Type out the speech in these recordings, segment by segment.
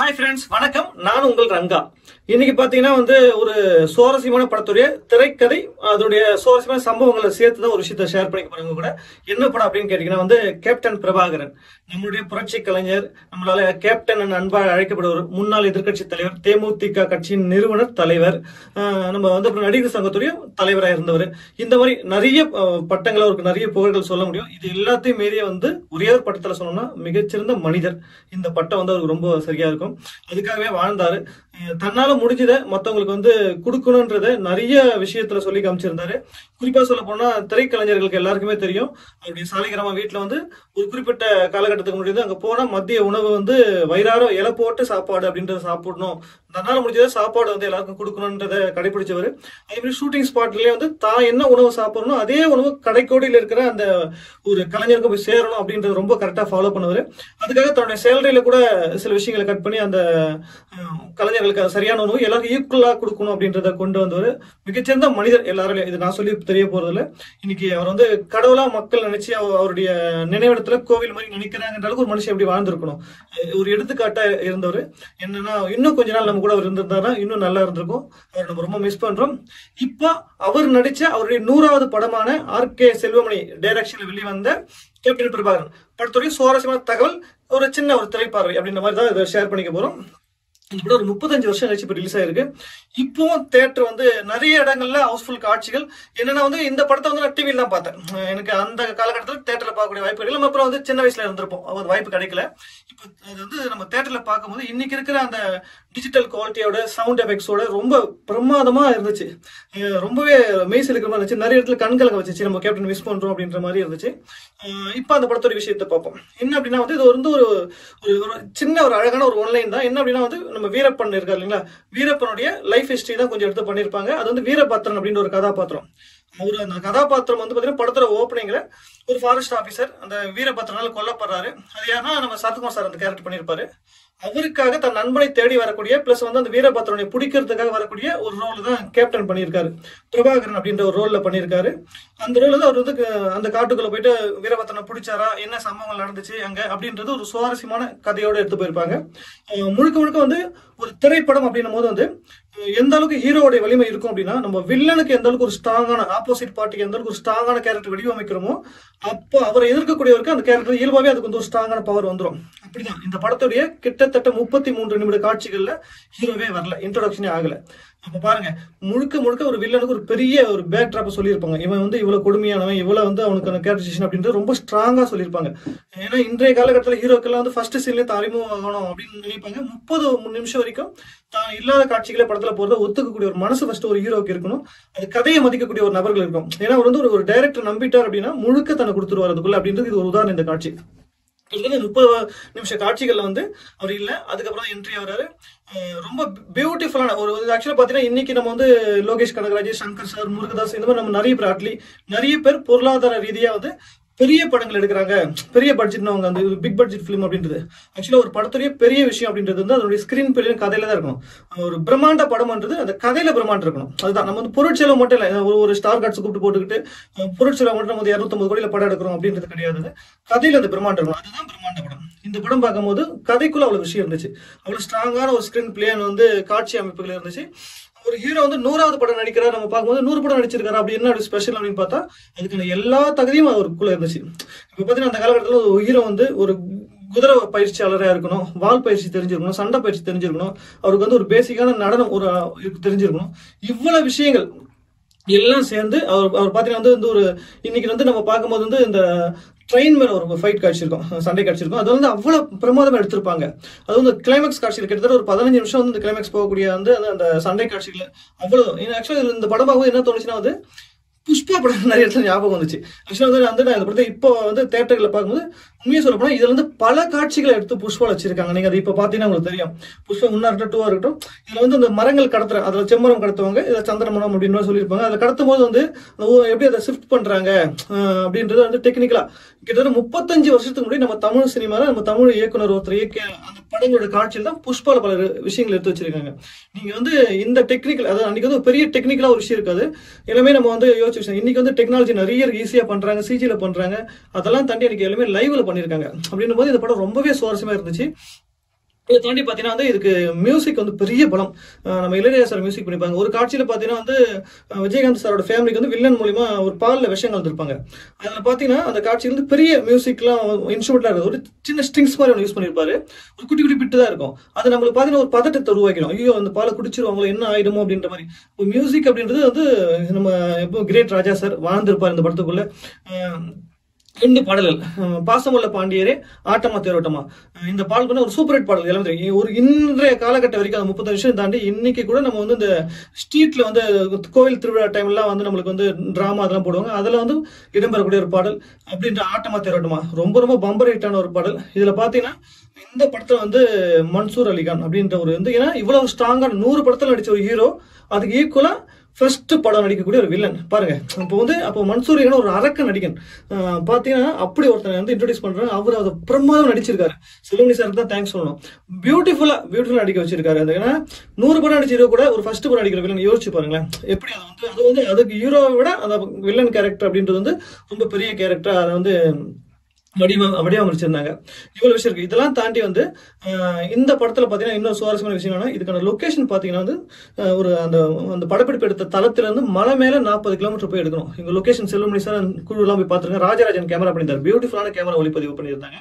Hi friends, வணக்கம். நான் உங்கள் ரங்கா. இன்னைக்கு பாத்தீங்கன்னா ஒரு சுவாரஸ்யமான படத்துடைய திரைக்கதை, அதோடைய சுவாரஸ்யமான சம்பவங்களை சேர்த்து தான் ஒரு விஷயத்த ஷேர் பண்ணிக்க போறவங்க கூட. என்ன படம் அப்படின்னு கேட்டீங்கன்னா கேப்டன் பிரபாகரன், நம்மளுடைய புரட்சி கலைஞர், நம்மளால கேப்டன் அன்பாக அழைக்கப்படுவர், முன்னாள் எதிர்கட்சி தலைவர், தேமுதிக கட்சியின் நிறுவனர் தலைவர், நம்ம அப்புறம் நடிகர் சங்கத்துடைய தலைவராக இருந்தவர். இந்த மாதிரி நிறைய பட்டங்களை அவருக்கு நிறைய புகழ்கள் சொல்ல முடியும். இது எல்லாத்தையும் மீறிய ஒரே ஒரு பட்டத்துல சொன்னோம்னா மிகச்சிறந்த மனிதர். இந்த பட்டம் அவருக்கு ரொம்ப சரியா இருக்கும். அதுக்காகவே வாழ்ந்தாரு. தன்னால முடிஞ்சதை மத்தவங்களுக்கு கொடுக்கணும்ன்றத நிறைய விஷயத்துல சொல்லி காமிச்சிருந்தாரு. குறிப்பா சொல்ல போனா திரைக்கலைஞர்களுக்கு எல்லாருக்குமே தெரியும், அவருடைய சாலிகிராம வீட்டுல ஒரு குறிப்பிட்ட காலகட்டத்துக்கு முன்னாடி அங்க போனா மதிய உணவு வயிறார இலை போட்டு சாப்பாடு அப்படின்றத சாப்பிடணும், தன்னால முடிஞ்சதை சாப்பாடு எல்லாருக்கும் கொடுக்கணும்ன்றத கடைபிடிச்சவர். அதே மாதிரி ஷூட்டிங் ஸ்பாட்லயே தான் என்ன உணவு சாப்பிடணும் அதே உணவு கடைக்கோடியில் இருக்கிற அந்த ஒரு கலைஞருக்கு போய் சேரணும் அப்படின்றத ரொம்ப கரெக்டா ஃபாலோ பண்ணுவாரு. அதுக்காக தன்னுடைய சேலரியில கூட சில விஷயங்களை கட் பண்ணி அந்த கலைஞர்களுக்கு சரியான உணவு எல்லாருக்கும் ஈக்குவலா கொடுக்கணும் அப்படின்றத கொண்டு வந்தவர். மிகச்சிறந்த மனிதர் எல்லாரும். இது நான் சொல்லி தெரிய போறதில்ல. இன்னைக்கு அவர் கடவுளா மக்கள் நினைச்சு அவருடைய நினைவிடத்துல கோவில் மாதிரி நினைக்கிறாங்கன்ற அளவுக்கு ஒரு மனுஷன் எப்படி வாழ்ந்திருக்கணும், ஒரு எடுத்துக்காட்டா இருந்தவர். என்னன்னா இன்னும் கொஞ்ச நாள் நம்ம கூட அவர் இருந்திருந்தாருன்னா இன்னும் நல்லா இருந்திருக்கும். அவர் நம்ம ரொம்ப மிஸ் பண்றோம். இப்ப அவர் நடிச்ச அவருடைய 100வது படமான ஆர்.கே. செல்வமணி டைரக்ஷன்ல வெளிவந்த கேப்டன் பிரபாகரன் படத்துடைய சுவாரஸ்யமான தகவல், ஒரு சின்ன ஒரு திரைப்பார்வை அப்படின்ற மாதிரி தான் இதை ஷேர் பண்ணிக்க போறோம். இந்த படம் ஒரு 35 வருஷம் கழிச்சு இப்ப ரிலீஸ் ஆயிருக்கு. இப்போ தியேட்டர் நிறைய இடங்கள்ல ஹவுஸ்ஃபுல் காட்சிகள். என்னன்னா இந்த படத்தை நான் டிவில தான் பார்த்தேன். எனக்கு அந்த காலகட்டத்தில் தியேட்டர்ல பார்க்கக்கூடிய வாய்ப்பு கிடைக்கல. அப்புறம் சின்ன வயசுல இருந்திருப்போம், அது வாய்ப்பு கிடைக்கல. இப்போ அது நம்ம தியேட்டர்ல பார்க்கும்போது இன்னைக்கு இருக்கிற அந்த டிஜிட்டல் குவாலிட்டியோட சவுண்ட் எஃபெக்ட்ஸோட ரொம்ப பிரமாதமா இருந்துச்சு. ரொம்பவே மெய்ஸ் இருக்கிற மாதிரி இருந்துச்சு. நிறைய இடத்துல கண்கலங்க வச்சிச்சு, நம்ம கேப்டன் மிஸ் பண்றோம் அப்படின்ற மாதிரி இருந்துச்சு. இப்ப அந்த படத்தோட விஷயத்தை பார்ப்போம். என்ன அப்படின்னா இது ஒரு சின்ன ஒரு அழகான ஒரு ஒன்லைன் தான். என்ன அப்படின்னா நம்ம வீரப்பன் இருக்காரு இல்லைங்களா, வீரப்பனுடைய லைஃப் ஹிஸ்டரி தான் கொஞ்சம் எடுத்து பண்ணிருப்பாங்க. அது வீரபத்ரன் அப்படின்ற ஒரு கதாபாத்திரம். அந்த கதாபாத்திரம் பாத்தீங்கன்னா படத்தோட ஓப்பனிங்ல ஒரு ஃபாரஸ்ட் ஆபீசர் அந்த வீரபத்ரனால கொல்லப்படுறாரு. அது யாருன்னா நம்ம சரத்குமார் சார் அந்த கேரக்டர் பண்ணிருப்பாரு. அவருக்காக தன் நண்பனை தேடி வரக்கூடிய பிளஸ் அந்த வீரபத்ரனை பிடிக்கிறதுக்காக வரக்கூடிய ஒரு ரோல் தான் கேப்டன் பண்ணியிருக்காரு. பிரபாகரன் அப்படின்ற ஒரு ரோல்ல பண்ணியிருக்காரு. அந்த ரோல் அவர் அந்த காட்டுக்குள்ள போயிட்டு வீரபத்ரனை பிடிச்சாரா, என்ன சம்பவங்கள் நடந்துச்சு அங்க அப்படின்றது ஒரு சுவாரஸ்யமான கதையோட எடுத்து போயிருப்பாங்க. முழுக்க முழுக்க ஒரு திரைப்படம் அப்படின்னும் போது எந்த அளவுக்கு ஹீரோடைய வலிமை இருக்கும் அப்படின்னா, நம்ம வில்லனுக்கு எந்த அளவுக்கு ஒரு ஸ்ட்ராங்கான ஆப்போசிட் பார்ட்டிக்கு எந்த அளவுக்கு ஒரு ஸ்ட்ராங்கான கேரக்டர் வடிவமைக்கிறோமோ அப்போ அவரை எதிர்க்கக்கூடியவருக்கு அந்த கேரக்டர் இயல்பாவே அதுக்கு ஒரு ஸ்ட்ராங்கான பவர் வந்துடும். அப்படிதான் இந்த படத்துடைய கிட்டத்தட்ட 33 நிமிட காட்சிகள்ல ஹீரோவே வரல, இன்ட்ரோடக்ஷனே ஆகல. அப்ப பாருங்க, முழுக்க முழுக்க ஒரு வில்லனுக்கு ஒரு பெரிய ஒரு பேக் ட்ராப் சொல்லியிருப்பாங்க. இவன் இவ்வளவு கொடுமையானவன், இவ்வளவு அவனுக்கான கேரக்டரைசேஷன் அப்படின்றது ரொம்ப ஸ்ட்ராங்கா சொல்லியிருப்பாங்க. ஏன்னா இன்றைய காலகட்டத்தில் ஹீரோக்கெல்லாம் ஃபர்ஸ்ட் சீன்ல அறிமுகம் ஆகணும் அப்படின்னு நினைப்பாங்க. 30 நிமிஷம் வரைக்கும் தான் இல்லாத காட்சிகளை படத்துல போறத ஒத்துக்கக்கூடிய ஒரு மனசு ஃபர்ஸ்ட் ஒரு ஹீரோக்கு இருக்கணும். அது கதையை மதிக்கக்கூடிய ஒரு நபர்கள் இருக்கும். ஏன்னா அவர் ஒரு டைரக்டர் நம்பிட்டார் அப்படின்னா முழுக்க தன்னை கொடுத்துருவார் அதுக்குள்ள அப்படின்றது இது ஒரு உதாரணம். இந்த காட்சி 30 நிமிஷ காட்சிகள்ல அவர் இல்ல. அதுக்கப்புறம் என்ட்ரி ஆகிறாரு. ரொம்ப பியூட்டிஃபுல்லான ஒரு ஆக்சுவலா பாத்தீங்கன்னா இன்னைக்கு நம்ம லோகேஷ் கனகராஜ், சங்கர் சார், முருகதாஸ் இந்த மாதிரி நம்ம நிறைய பேர் பொருளாதார ரீதியா பெரிய படங்கள் எடுக்கிறாங்க. பெரிய பட்ஜெட் அந்த பிக் பட்ஜெட் பிலிம் அப்படின்றது ஆக்சுவலா ஒரு படத்துடைய பெரிய விஷயம் அப்படின்றது அதனுடைய ஸ்கிரீன் பிளே கதையில தான் இருக்கணும். ஒரு பிரம்மாண்ட படம்ன்றது அந்த கதையில பிரம்மாண்டம் இருக்கணும். அதுதான் நம்ம பொருட்செலவு மட்டும் இல்ல, ஒரு ஸ்டார் கார்ட்ஸ் கூப்பிட்டு போட்டுக்கிட்டு பொருட்செலவு மட்டும் நம்ம 250 கோடியில படம் எடுக்கிறோம் அப்படின்றது கிடையாது. கதையில அந்த பிரம்மாண்டம் இருக்கணும். அதுதான் பிரம்மாண்ட படம். இந்த படம் பார்க்கும்போது கதைக்குள்ள அவ்வளவு விஷயம் இருந்துச்சு. அவ்வளவு ஸ்ட்ராங்கான ஒரு ஸ்கிரீன் பிளே காட்சி அமைப்புகள் இருந்துச்சு. ஒரு ஹீரோ 100வது படம் நடிக்கிறார், நம்ம பார்க்கும்போது 100 படம் நடிச்சிருக்காரு. அப்படி என்ன ஸ்பெஷல் அப்படின்னு பார்த்தா அதுக்கான எல்லா தகுதியும் அவருக்குள்ள இருந்துச்சு. இப்ப பாத்தீங்கன்னா அந்த காலகட்டத்தில் ஒரு ஹீரோ ஒரு குதிரை பயிற்சியாளரா இருக்கணும், வால் பயிற்சி தெரிஞ்சிருக்கணும், சண்டை பயிற்சி தெரிஞ்சிருக்கணும், அவருக்கு ஒரு பேசிக்கான நடனம் ஒரு தெரிஞ்சிருக்கணும். இவ்வளவு விஷயங்கள் எல்லாம் சேர்ந்து அவர் பாத்தீங்கன்னா ஒரு இன்னைக்கு நம்ம பார்க்கும்போது இந்த ட்ரெயின் மேல ஒரு ஃபைட் காட்சி இருக்கும், சண்டை காட்சி இருக்கும். அது அவ்வளவு பிரமாதமா எடுத்திருப்பாங்க. அது கிளைமேக்ஸ் காட்சிகள் கிட்டத்தட்ட ஒரு 15 நிமிஷம் இந்த கிளைமேக்ஸ் போகக்கூடிய அந்த சண்டை காட்சிகள் அவ்வளவு. ஆக்சுவலா இந்த படம் பார்க்கும்போது என்ன தோணுச்சுன்னா புஷ்பா படம் நிறைய இடத்துல ஞாபகம் வந்துச்சு. ஆக்சுவலா நான் இந்த படத்தை இப்போ தியேட்டர்ல பார்க்கும்போது உண்மையா சொல்ல போனா இதுல பல காட்சிகளை எடுத்து புஷ்பா வச்சிருக்காங்க. நீங்க அதை இப்ப பாத்தீங்கன்னா உங்களுக்கு தெரியும். புஷ்பா 1 இருக்கட்டும் 2 இருக்கட்டும், இதுல இந்த மரங்கள் கடத்துற, அதுல செம்மரம் கடத்துவாங்க, இதுல சந்திரமரம் அப்படின்னு சொல்லியிருப்பாங்க. அதுல கடத்தும் போது எப்படி அதை ஷிஃப்ட் பண்றாங்க அப்படின்றது டெக்னிக்கலா கிட்டத்தட்ட 35 வருஷத்துக்கு முன்னாடி நம்ம தமிழ் சினிமால நம்ம தமிழ் இயக்குனர் ஒருத்தர் இயக்கிய அந்த படங்களோட காட்சியில் தான் புஷ்பால பல விஷயங்கள் எடுத்து வச்சிருக்காங்க. நீங்க இந்த டெக்னிக்கல், அதாவது அன்னைக்கு ஒரு பெரிய டெக்னிக்கலா ஒரு விஷயம் இருக்காது. எல்லாமே நம்ம யோசிச்சு இன்னைக்கு டெக்னாலஜி நிறைய ஈஸியா பண்றாங்க, சிஜில பண்றாங்க. அதெல்லாம் தாண்டி எனக்கு எல்லாமே லைவ்ல பண்ணிருக்காங்க. அப்படின்னும் போது இந்த படம் ரொம்பவே சுவாரஸ்யமா இருந்துச்சு. இதை தாண்டி பாத்தீங்கன்னா வந்து இதுக்கு மியூசிக் வந்து பெரிய பலம். நம்ம இளையராஜா சார் மியூசிக் பண்ணிப்பாங்க. ஒரு காட்சியில பாத்தீங்கன்னா வந்து விஜயகாந்த் சாரோட ஃபேமிலிக்கு வந்து வில்லன் மூலியமா ஒரு பால்ல விஷம் கலந்துருப்பாங்க. அதுல பாத்தீங்கன்னா அந்த காட்சியில வந்து பெரிய மியூசிக்லாம் இன்ஸ்ட்ருமெண்ட்லாம் இருக்குது. ஒரு சின்ன ஸ்ட்ரிங்ஸ் மாதிரி ஒன்று யூஸ் பண்ணிருப்பாரு. ஒரு குட்டி குட்டி பிட்டு தான் இருக்கும். அது நம்மளுக்கு பாத்தீங்கன்னா ஒரு பதட்டத்தை உருவாக்கிடும். ஐயோ அந்த பாலை குடிச்சிருவாங்களோ என்ன ஆயிடுமோ அப்படின்ற மாதிரி. இப்போ மியூசிக் அப்படின்றது வந்து நம்ம எப்போ கிரேட் ராஜா சார் வாழ்ந்திருப்பார் இந்த படத்துக்குள்ள. 2 பாடல்கள், பாசமுள்ள பாண்டியரே, ஆட்டமா தேரோட்டமா. இந்த பாடல் வந்து ஒரு சூப்பர் ஹிட் பாடல். எல்லாம் தெரியும். ஒரு இன்றைய காலகட்டம் வரைக்கும் அந்த 30 வருஷம் தாண்டி இன்னைக்கு கூட நம்ம வந்து இந்த ஸ்ட்ரீட்ல வந்து கோவில் திருவிழா டைம்லாம் வந்து நம்மளுக்கு வந்து டிராமா அதெல்லாம் போடுவாங்க. அதுல வந்து இடம்பெறக்கூடிய ஒரு பாடல் அப்படின்ற ஆட்டமா தேரோட்டமா ரொம்ப ரொம்ப பம்பர் ஹிட்டான ஒரு பாடல். இதுல பாத்தீங்கன்னா இந்த படத்துல வந்து மன்சூர் அலிகான் அப்படின்ற ஒரு வந்து ஏன்னா இவ்வளவு ஸ்ட்ராங்கான 100 படத்துல நடிச்ச ஒரு ஹீரோ அதுக்கு ஈக்குவலா ஃபர்ஸ்ட் படம் நடிக்கக்கூடிய ஒரு வில்லன் பாருங்க. அப்போ மன்சூர் அலிகான் ஒரு அரக்க நடிகன். பாத்தீங்கன்னா அப்படி ஒருத்தனை வந்து இன்ட்ரோடியூஸ் பண்றாங்க. அவர் அதை பிரமாதம் நடிச்சிருக்காரு. செல்வமணி சாருக்கு தான் தேங்க்ஸ் சொல்லணும். பியூட்டிஃபுல்லா நடிக்க வச்சிருக்காரு. அது ஏன்னா 100 படம் நடிச்சிருக்க கூட ஒரு ஃபர்ஸ்ட் படம் நடிக்கிற வில்லன் யோசிச்சு பாருங்களேன். எப்படி அது வந்து அதுக்கு ஹீரோவை விட அந்த வில்லன் கேரக்டர் அப்படின்றது வந்து ரொம்ப பெரிய கேரக்டர். அதை வந்து வடிவமைச்சிருந்தாங்க. இவ்வளவு விஷயம் இருக்கு. இதெல்லாம் தாண்டி வந்து இந்த படத்துல பாத்தீங்கன்னா இன்னொரு சுவாரஸ்யமான விஷயம் என்னன்னா இதுக்கான லொகேஷன் பாத்தீங்கன்னா வந்து ஒரு அந்த படப்பிடிப்பு எடுத்த தளத்துல இருந்து மலை மேல 40 கிலோமீட்டர் போய் எடுக்கணும். இங்க லொகேஷன் செல்வமணி சார் குழு எல்லாம் போய் பாத்துருக்காங்க. ராஜராஜன் கேமரா பண்ணியிருந்தாரு. பியூட்டிஃபுல்லான கேமரா ஒளிப்பதிவு பண்ணியிருந்தாங்க.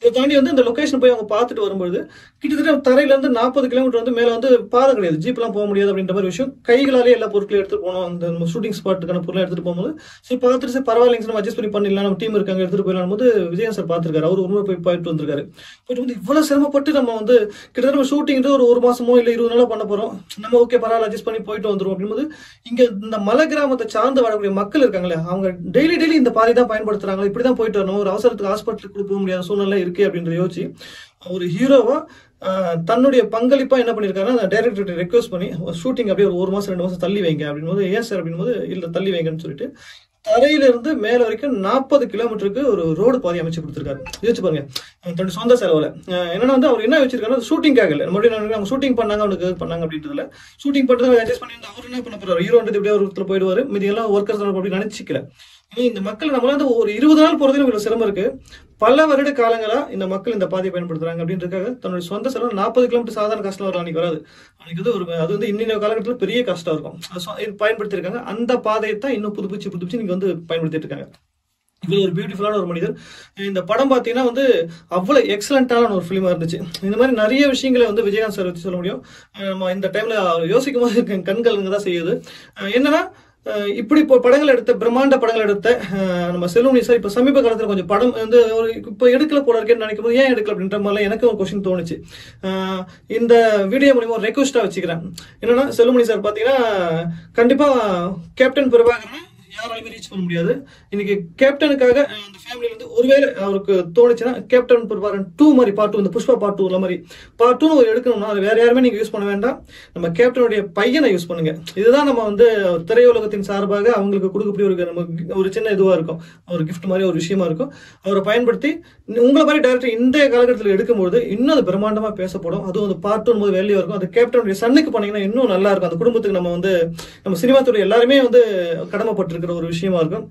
இதை தாண்டி வந்து இந்த லொகேஷன் போய் அவங்க பார்த்துட்டு வரும்போது கிட்டத்தட்ட தரையில இருந்து 40 கிலோமீட்டர் வந்து மேல வந்து பாதை கிடையாது, ஜீப் எல்லாம் போக முடியாது அப்படின்ற மாதிரி விஷயம். கைகளாலே எல்லா பொருட்களையும் எடுத்துட்டு போனோம். அந்த ஷூட்டிங் ஸ்பாட்டுக்கான பொருளை எடுத்துட்டு போகும்போது சரி பார்த்துட்டு சரி பரவாயில்லைங்க சார் அட்ஜஸ்ட் பண்ணி பண்ணிடலாம், நம்ம டீம் இருக்காங்க எடுத்துட்டு போயிடலாம் போது விஜயன் சார் பார்த்திருக்காரு. அவர் ஒரு முறை போயிட்டு வந்திருக்காரு. போயிட்டு வந்து இவ்வளவு சிரமப்பட்டு நம்ம வந்து கிட்டத்தட்ட நம்ம ஷூட்டிங் ஒரு மாசமோ இல்ல 20 நாளோ பண்ண போறோம், நம்ம ஓகே பரவாயில்ல அட்ஜஸ்ட் பண்ணி போயிட்டு வந்துரும் அப்படின்போது இங்க இந்த மலை கிராமத்தை சார்ந்து வாழக்கூடிய மக்கள் இருக்காங்களே அவங்க டெய்லி இந்த பாதை தான் பயன்படுத்துறாங்க. இப்படிதான் போயிட்டு வரணும், ஒரு அவசரத்துக்கு ஹாஸ்பிட்டலுக்கு போக முடியாத சூழ்நிலை இருக்கு அப்படின்ற யோசிச்சு ஒரு ஹீரோவா தன்னுடைய பங்களிப்பா என்ன பண்ணிருக்காருன்னா டைரக்டர் ரெக்வஸ்ட் பண்ணி ஷூட்டிங் அப்படியே ஒரு மாசம் 2 மாசம் தள்ளி வைங்க அப்படின்போது ஏன் சார் அப்படின்போது இல்ல தள்ளி வைங்கன்னு சொல்லிட்டு தரையில இருந்து மேல வரைக்கும் 40 கிலோமீட்டருக்கு ஒரு ரோடு பாதை அமைச்சு கொடுத்துருக்காரு. யோசிச்சு பாருங்க தன்னுடைய சொந்த செலவுல. என்னன்னா வந்து அவர் என்ன வச்சிருக்காரு ஷூட்டிங்காக இல்ல மறுபடியும் ஷூட்டிங் பண்ணாங்க அவனுக்கு பண்ணாங்க அப்படின்றதுல ஷூட்டிங் பண்றது அட்ஜஸ்ட் பண்ணி அவர் என்ன பண்ண போறாரு ஹீரோன்றது எப்படியா ஒரு இடத்துல போயிடுவாரு, மீதி எல்லாம் ஒர்க்கர்ஸ் அப்படி நினைச்சிக்கல. இந்த மக்கள் நம்மளால வந்து ஒரு 20 நாள் போறதுல இவ்வளவு சிரமம் இருக்கு. பல வருட காலங்களா இந்த மக்கள் இந்த பாதையை பயன்படுத்துறாங்க அப்படின்றதுக்காக தன்னுடைய சொந்த செலவு 40 கிலோமீட்டர் சாதாரண கஷ்டம் வரும் அன்னைக்கு வராது. அன்னைக்கு வந்து அது வந்து இன்னொரு காலகட்டத்தில் பெரிய கஷ்டம் இருக்கும். பயன்படுத்தி இருக்காங்க. அந்த பாதையை தான் இன்னும் புதுப்பிச்சு நீங்க வந்து பயன்படுத்திட்டு இருக்காங்க. இவ்வளவு ஒரு பியூட்டிஃபுல்லான ஒரு மனிதர். இந்த படம் பாத்தீங்கன்னா வந்து அவ்வளவு எக்ஸலண்டான ஒரு பிலிமா இருந்துச்சு. இந்த மாதிரி நிறைய விஷயங்களை வந்து விஜயகாந்த் சார் வச்சு சொல்ல முடியும். நம்ம இந்த டைம்ல யோசிக்கும் போது கண்கள் தான் செய்யுது. என்னன்னா இப்படி இப்போ படங்கள் எடுத்த பிரம்மாண்ட படங்கள் எடுத்த நம்ம செல்வமணி சார் இப்ப சமீப காலத்துல கொஞ்சம் படம் வந்து இப்ப எடுக்கல போல இருக்கேன்னு நினைக்கும் போது ஏன் எடுக்கல அப்படின்ற மாதிரி எனக்கு ஒரு கொஸ்டின் தோணுச்சு. இந்த வீடியோ மூலியமா ஒரு ரெக்வஸ்டா வச்சுக்கிறேன். என்னன்னா செல்வமணி சார் பாத்தீங்கன்னா கண்டிப்பா கேப்டன் பிரபாகரன் யாராலுமே ரீச் பண்ண முடியாது. இன்னைக்கு கேப்டனுக்காக அந்த ஃபேமிலியில இருந்து ஒருவேளை அவருக்கு தோணுச்சுன்னா கேப்டன் பிரபாகரன் 2 மாதிரி பார்ட் 2 இந்த புஷ்பா பார்ட் 2 மாதிரி பார்ட் 2 ஒரு எடுக்கணும்னா அது வேற யாருமே நீங்க யூஸ் பண்ண வேண்டாம், நம்ம கேப்டனுடைய பையனை யூஸ் பண்ணுங்க. இதுதான் நம்ம வந்து திரையுலகத்தின் சார்பாக அவங்களுக்கு கொடுக்கக்கூடிய ஒரு சின்ன இதுவா இருக்கும், ஒரு கிஃப்ட் மாதிரி ஒரு விஷயமா இருக்கும். அவரை பயன்படுத்தி உங்களை மாதிரி டைரக்டர் இந்த காலகட்டத்தில் எடுக்கும்போது இன்னும் அது பிரம்மாண்டமா பேசப்படும். அதுவும் அந்த பார்ட் 2 போது வேலையா இருக்கும். அது கேப்டனுடைய சன்னுக்கு பண்ணீங்கன்னா இன்னும் நல்லா இருக்கும். அந்த குடும்பத்துக்கு நம்ம சினிமா துறை எல்லாருமே வந்து கடமைப்பட்டிருக்கிற ஒரு விஷயமா இருக்கும்.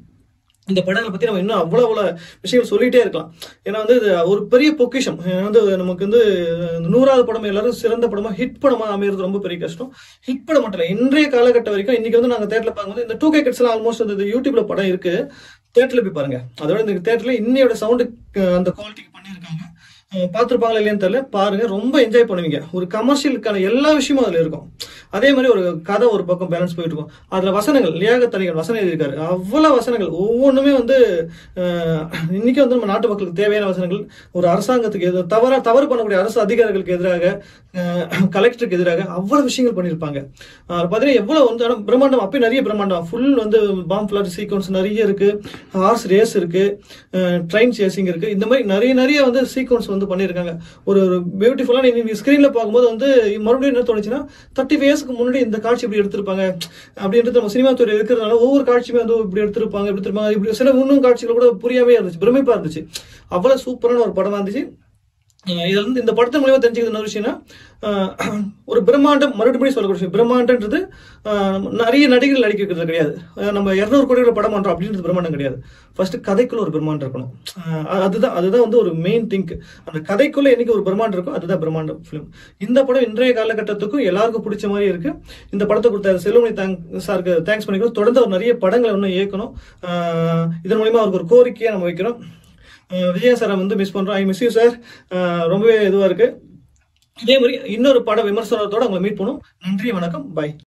இந்த படங்களை பத்தி நம்ம இன்னும் அவ்வளவு விஷயங்கள் சொல்லிட்டே இருக்கலாம். ஏன்னா வந்து ஒரு பெரிய பொக்கிஷம். வந்து நமக்கு வந்து 100வது படம் எல்லாரும் சிறந்த படமா ஹிட் படமா அமைகிறது ரொம்ப பெரிய கஷ்டம். ஹிட் படம் மட்டும் இல்ல இன்றைய காலகட்டம் வரைக்கும் இன்னைக்கு வந்து நாங்க தேட்டர்ல பார்க்கும்போது இந்த 2K கிட்ஸ் எல்லாம் ஆல்மோஸ்ட் வந்து யூடியூப்ல படம் இருக்கு, தேட்டர்ல போய் பாருங்க. அதோட இந்த தேட்டர்ல இன்னையோட சவுண்டு அந்த குவாலிட்டிக்கு பண்ணியிருக்காங்க. பார்த்துருப்பாங்களா இல்லையான்னு தெரியல, பாருங்க ரொம்ப என்ஜாய் பண்ணுவீங்க. ஒரு கமர்ஷியலுக்கான எல்லா விஷயமும் அதுல இருக்கும். அதே மாதிரி ஒரு கதை ஒரு பக்கம் பேலன்ஸ் போயிட்டு இருக்கும். அதுல வசனங்கள் லியாகத் அலிகான் வசனம் எழுதியிருக்காரு. அவ்வளவு வசனங்கள் ஒவ்வொன்றுமே வந்து இன்னைக்கு வந்து நம்ம நாட்டு மக்களுக்கு தேவையான வசனங்கள். ஒரு அரசாங்கத்துக்கு தவறு பண்ணக்கூடிய அரசு அதிகாரிகளுக்கு எதிராக கலெக்டருக்கு எதிராக அவ்வளவு விஷயங்கள் பண்ணியிருப்பாங்க. பாத்தீங்கன்னா எவ்வளவு வந்து பிரம்மாண்டம் அப்பயே நிறைய பிரம்மாண்டம் ஃபுல் வந்து பாம் பிளாட் சீக்வன்ஸ் நிறைய இருக்கு, ஹார்ஸ் ரேஸ் இருக்கு, ட்ரெயின் சேசிங் இருக்கு. இந்த மாதிரி நிறைய வந்து சீக்வன்ஸ் வந்து பண்ணியிருக்காங்க. ஒரு பியூட்டிஃபுல்லா நீங்க ஸ்கிரீன்ல பார்க்கும்போது வந்து மறுபடியும் என்ன தோணுச்சுன்னா 30 இயர்ஸ்க்கு முன்னாடி இந்த காட்சி இப்படி எடுத்திருப்பாங்க அப்படின்றது நம்ம சினிமா துறை இருக்கிறதுனால ஒவ்வொரு காட்சியுமே வந்து இப்படி எடுத்திருப்பாங்க இப்படி சில இன்னும் காட்சிகள் கூட புரியாமே இருந்துச்சு, பிரமிப்பா இருந்துச்சு. அவ்வளவு சூப்பரான ஒரு படமா இருந்துச்சு. இதுல இருந்து இந்த படத்தின் மூலியமா தெரிஞ்சுக்கிறது என்ன விஷயம்னா, ஒரு பிரம்மாண்டம், மறுபடியும் சொல்லக்கூடிய விஷயம், பிரம்மாண்டன்றது நிறைய நடிகர்கள் நடிக்க வைக்கிறது கிடையாது. நம்ம 200 கோடி படம் பண்றோம் அப்படின்றது பிரம்மாண்டம் கிடையாது. ஃபர்ஸ்ட் கதைக்குள்ள ஒரு பிரம்மாண்டம் இருக்கணும். அதுதான் வந்து ஒரு மெயின் திங்க். அந்த கதைக்குள்ள என்னைக்கு ஒரு பிரம்மாண்டம் இருக்கும் அதுதான் பிரம்மாண்டம் ஃபிலிம். இந்த படம் இன்றைய காலகட்டத்துக்கும் எல்லாருக்கும் பிடிச்ச மாதிரி இருக்கு. இந்த படத்தை கொடுத்த செல்வமணி சாருக்கு தேங்க்ஸ் பண்ணிக்கிறோம். தொடர்ந்து அவர் நிறைய படங்களை இன்னும் இயக்கணும். இதன் மூலியமா அவருக்கு ஒரு கோரிக்கையை நம்ம வைக்கிறோம். விஜயா சாரை வந்து மிஸ் பண்றோம். I miss you sir. ரொம்பவே இதுவா இருக்கு. இதே மாதிரி இன்னொரு பட விமர்சனத்தோட உங்களை மீட் பண்ணும். நன்றி, வணக்கம், பாய்.